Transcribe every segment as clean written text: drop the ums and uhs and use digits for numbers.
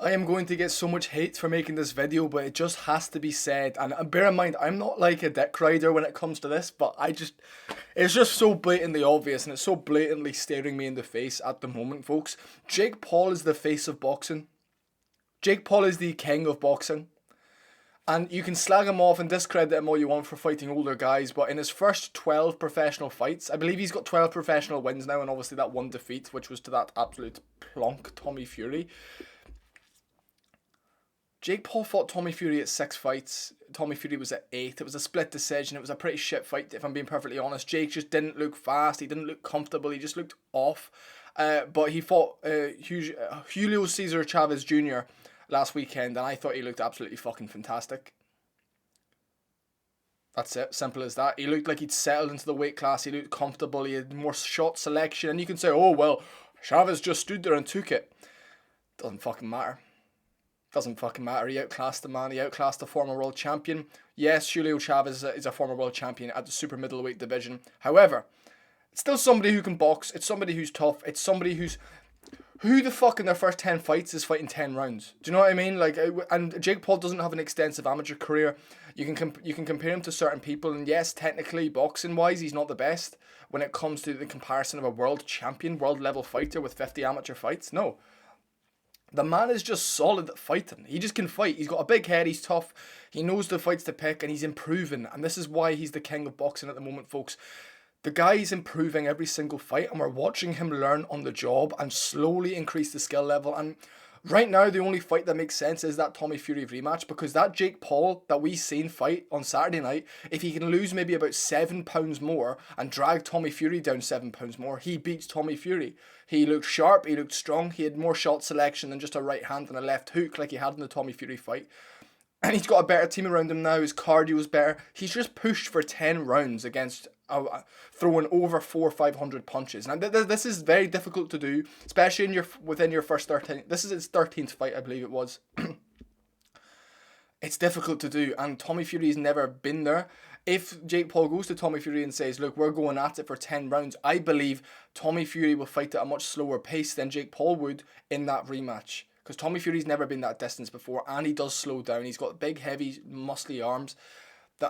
I am going to get so much hate for making this video, but it just has to be said. And bear in mind, I'm not like a dick rider when it comes to this, but it's just so blatantly obvious and it's so blatantly staring me in the face at the moment, folks. Jake Paul is the face of boxing. Jake Paul is the king of boxing. And you can slag him off and discredit him all you want for fighting older guys, but in his first 12 professional fights, I believe he's got 12 professional wins now, and obviously that one defeat, which was to that absolute plonk, Tommy Fury. Jake Paul fought Tommy Fury at 6 fights. Tommy Fury was at 8. It was a split decision. It was a pretty shit fight, if I'm being perfectly honest. Jake just didn't look fast. He didn't look comfortable. He just looked off. But he fought Julio Cesar Chavez Jr. last weekend, and I thought he looked absolutely fucking fantastic. That's it. Simple as that. He looked like he'd settled into the weight class. He looked comfortable. He had more shot selection. And you can say, oh, well, Chavez just stood there and took it. Doesn't fucking matter. Doesn't fucking matter. He outclassed the man. He outclassed the former world champion. Yes, Julio Chavez is a former world champion at the super middleweight division. However, it's still somebody who can box. It's somebody who's tough. It's somebody who's... Who the fuck in their first 10 fights is fighting 10 rounds? Do you know what I mean? Like, and Jake Paul doesn't have an extensive amateur career. You can compare him to certain people, and yes, technically, boxing-wise, he's not the best when it comes to the comparison of a world champion, world-level fighter with 50 amateur fights. No. The man is just solid at fighting. He just can fight. He's got a big head. He's tough. He knows the fights to pick, and he's improving. And this is why he's the king of boxing at the moment, folks. The guy is improving every single fight, and we're watching him learn on the job and slowly increase the skill level. And right now, the only fight that makes sense is that Tommy Fury rematch, because that Jake Paul that we seen fight on Saturday night, if he can lose maybe about 7 pounds more and drag Tommy Fury down 7 pounds more, he beats Tommy Fury. He looked sharp, he looked strong, he had more shot selection than just a right hand and a left hook like he had in the Tommy Fury fight. And he's got a better team around him now. His cardio is better. He's just pushed for 10 rounds against throwing over 400 or 500 punches. Now, this is very difficult to do, especially within your first 13. This is his 13th fight, I believe it was. It's difficult to do, and Tommy Fury's never been there. If Jake Paul goes to Tommy Fury and says, look, we're going at it for 10 rounds, I believe Tommy Fury will fight at a much slower pace than Jake Paul would in that rematch. Because Tommy Fury's never been that distance before, and he does slow down. He's got big, heavy, muscly arms.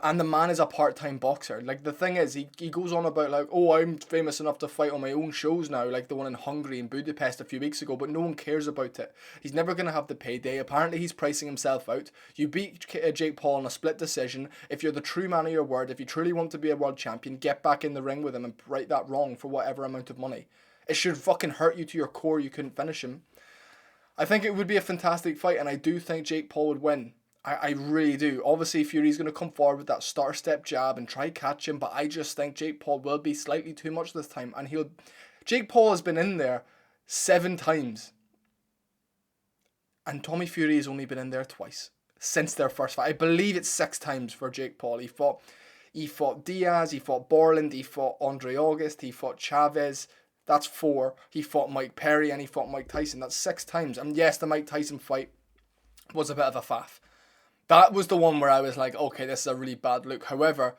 And the man is a part-time boxer. Like, the thing is, he goes on about, like, oh, I'm famous enough to fight on my own shows now, like the one in Hungary and Budapest a few weeks ago, but no one cares about it. He's never going to have the payday. Apparently, he's pricing himself out. You beat Jake Paul in a split decision. If you're the true man of your word, if you truly want to be a world champion, get back in the ring with him and right that wrong for whatever amount of money. It should fucking hurt you to your core you couldn't finish him. I think it would be a fantastic fight, and I do think Jake Paul would win. I really do. Obviously, Fury's going to come forward with that star step jab and try catch him, but I just think Jake Paul will be slightly too much this time, and Jake Paul has been in there 7 times, and Tommy Fury has only been in there twice since their first fight. I believe it's 6 times for Jake Paul. He fought Diaz, he fought Borland, he fought Andre August, he fought Chavez. That's 4. He fought Mike Perry and he fought Mike Tyson. That's 6 times. And yes, the Mike Tyson fight was a bit of a faff. That was the one where I was like, okay, this is a really bad look. However,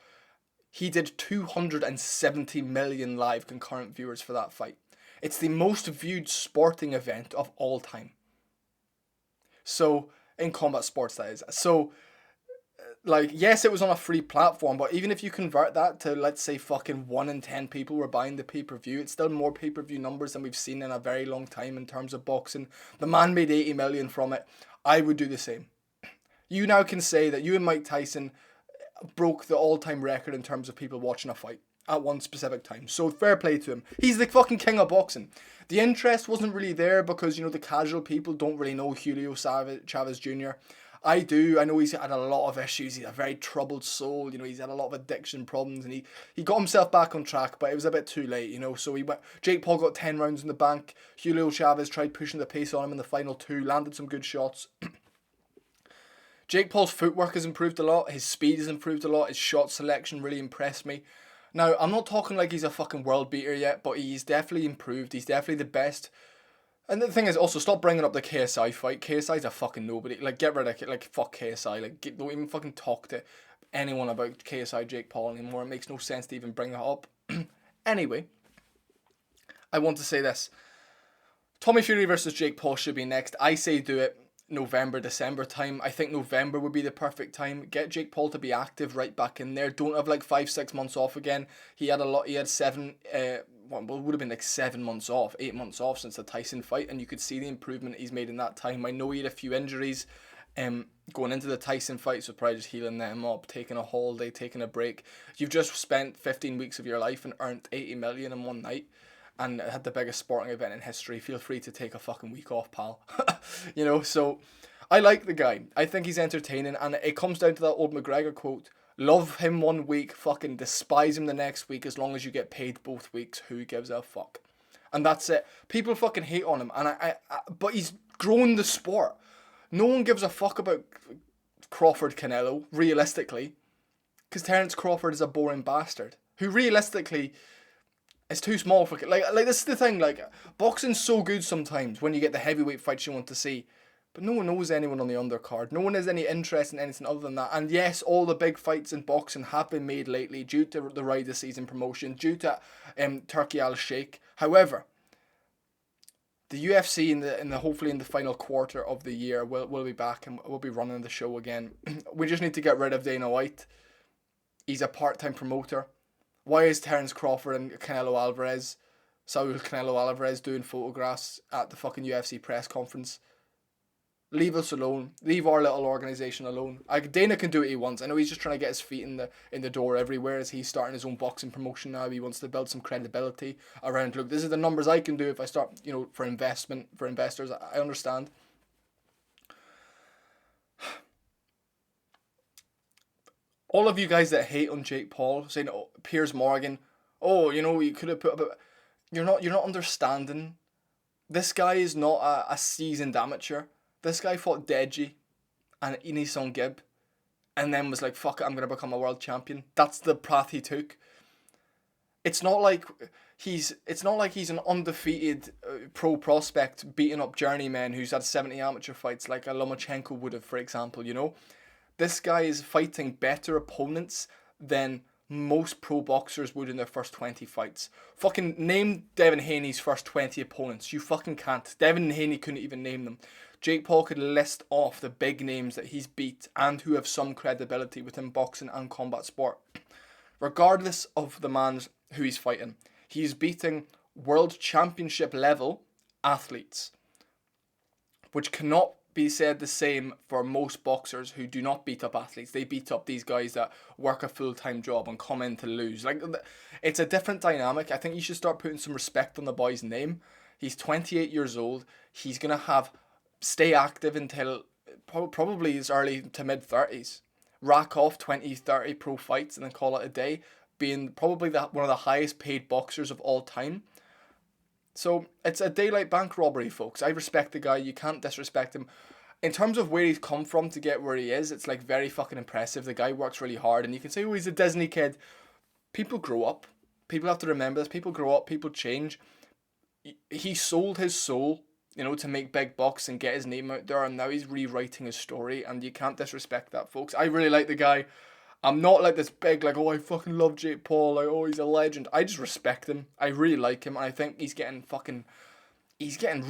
he did 270 million live concurrent viewers for that fight. It's the most viewed sporting event of all time. So, in combat sports, that is. So, like, yes, it was on a free platform, but even if you convert that to, let's say, fucking 1 in 10 people were buying the pay-per-view, it's still more pay-per-view numbers than we've seen in a very long time in terms of boxing. The man made 80 million from it. I would do the same. You now can say that you and Mike Tyson broke the all-time record in terms of people watching a fight at one specific time. So fair play to him. He's the fucking king of boxing. The interest wasn't really there because, the casual people don't really know Julio Chavez Jr. I do. I know he's had a lot of issues. He's a very troubled soul. He's had a lot of addiction problems, and he got himself back on track, but it was a bit too late. So Jake Paul got 10 rounds in the bank. Julio Chavez tried pushing the pace on him in the final 2, landed some good shots. Jake Paul's footwork has improved a lot. His speed has improved a lot. His shot selection really impressed me. Now, I'm not talking like he's a fucking world beater yet, but he's definitely improved. He's definitely the best. And the thing is, also, stop bringing up the KSI fight. KSI's a fucking nobody. Like, get rid of it. Like, fuck KSI. Like, don't even fucking talk to anyone about KSI Jake Paul anymore. It makes no sense to even bring that up. Anyway, I want to say this. Tommy Fury versus Jake Paul should be next. I say do it. November, December time. I think November would be the perfect time. Get Jake Paul to be active right back in there. Don't have like 5-6 months off again. He had a lot. He had it would have been like 7 months off, 8 months off since the Tyson fight, and you could see the improvement he's made in that time. I know he had a few injuries, going into the Tyson fight, so probably just healing them up, taking a holiday, taking a break. You've just spent 15 weeks of your life and earned 80 million in one night, and had the biggest sporting event in history. Feel free to take a fucking week off, pal. So I like the guy. I think he's entertaining, and it comes down to that old McGregor quote: love him one week, fucking despise him the next week, as long as you get paid both weeks. Who gives a fuck? And that's it. People fucking hate on him, and but he's grown the sport. No one gives a fuck about Crawford Canelo, realistically, because Terence Crawford is a boring bastard who realistically is too small for like this is the thing. Like, boxing's so good sometimes when you get the heavyweight fights you want to see, but no one knows anyone on the undercard. No one has any interest in anything other than that. And yes, all the big fights in boxing have been made lately due to the Ride of Season promotion, due to Turkey Al Sheikh. However, the UFC in the hopefully in the final quarter of the year will be back, and we'll be running the show again. We just need to get rid of Dana White. He's a part-time promoter. Why is Terence Crawford and Saul Canelo Alvarez doing photographs at the fucking UFC press conference? Leave us alone. Leave our little organization alone. Dana can do what he wants. I know he's just trying to get his feet in the door everywhere, as he's starting his own boxing promotion now. He wants to build some credibility around, look, this is the numbers I can do if I start, for investors. I understand. All of you guys that hate on Jake Paul, saying, oh, Piers Morgan, you could have put a... You're not understanding. This guy is not a seasoned amateur. This guy fought Deji and Inison Gibb, and then was like, fuck it, I'm going to become a world champion. That's the path he took. It's not like he's an undefeated pro prospect beating up journeymen who's had 70 amateur fights like a Lomachenko would have, for example, This guy is fighting better opponents than most pro boxers would in their first 20 fights. Fucking name Devin Haney's first 20 opponents. You fucking can't. Devin Haney couldn't even name them. Jake Paul could list off the big names that he's beat and who have some credibility within boxing and combat sport. Regardless of the man's who he's fighting, he's beating world championship level athletes, which cannot be said the same for most boxers who do not beat up athletes. They beat up these guys that work a full-time job and come in to lose. Like, it's a different dynamic. I think you should start putting some respect on the boy's name. He's 28 years old. He's going to stay active until probably his early to mid-30s. Rack off 20-30 pro fights and then call it a day, being probably one of the highest paid boxers of all time. So it's a daylight bank robbery, folks. I respect the guy. You can't disrespect him. In terms of where he's come from to get where he is, it's like very fucking impressive. The guy works really hard, and you can say, oh, he's a Disney kid. People grow up. People have to remember this. People grow up. People change. He sold his soul, to make big bucks and get his name out there, and now he's rewriting his story, and you can't disrespect that, folks. I really like the guy. I'm not like this big, like, oh, I fucking love Jake Paul, like, oh, he's a legend. I just respect him. I really like him, and I think he's getting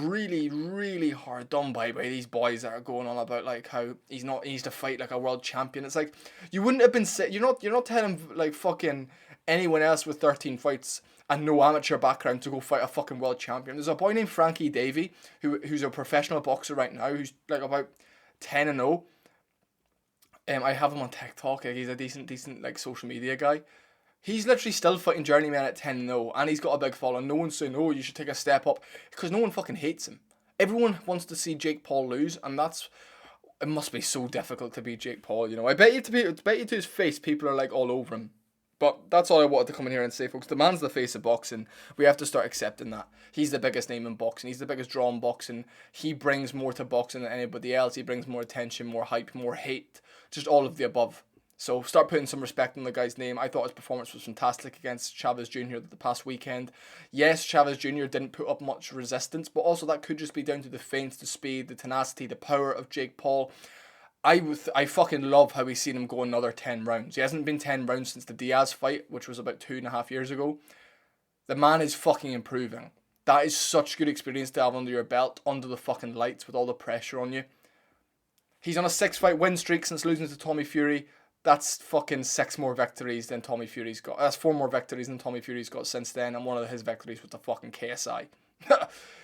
really, really hard done by these boys that are going on about, like, how he needs to fight like a world champion. It's like, you wouldn't have been, you're not telling, like, fucking anyone else with 13 fights and no amateur background to go fight a fucking world champion. There's a boy named Frankie Davey, who's a professional boxer right now, who's, like, about 10-0. I have him on TikTok. He's a decent like social media guy. He's literally still fighting journeyman at 10-0, and he's got a big following. No one's saying, oh, you should take a step up, because no one fucking hates him. Everyone wants to see Jake Paul lose, and it must be so difficult to beat Jake Paul. I bet you to his face, people are like all over him. But that's all I wanted to come in here and say, folks. The man's the face of boxing. We have to start accepting that. He's the biggest name in boxing. He's the biggest draw in boxing. He brings more to boxing than anybody else. He brings more attention, more hype, more hate. Just all of the above. So start putting some respect on the guy's name. I thought his performance was fantastic against Chavez Jr. the past weekend. Yes, Chavez Jr. didn't put up much resistance, but also that could just be down to the feints, the speed, the tenacity, the power of Jake Paul. I fucking love how we've seen him go another 10 rounds. He hasn't been 10 rounds since the Diaz fight, which was about 2.5 years ago. The man is fucking improving. That is such good experience to have under your belt, under the fucking lights with all the pressure on you. He's on a 6-fight win streak since losing to Tommy Fury. That's fucking 6 more victories than Tommy Fury's got. That's 4 more victories than Tommy Fury's got since then, and one of his victories was the fucking KSI.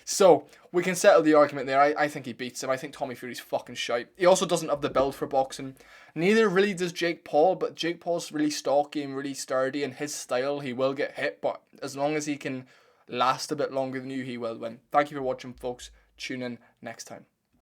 So, we can settle the argument there. I think he beats him. I think Tommy Fury's fucking shite. He also doesn't have the build for boxing. Neither really does Jake Paul, but Jake Paul's really stocky and really sturdy, and his style, he will get hit, but as long as he can last a bit longer than you, he will win. Thank you for watching, folks. Tune in next time.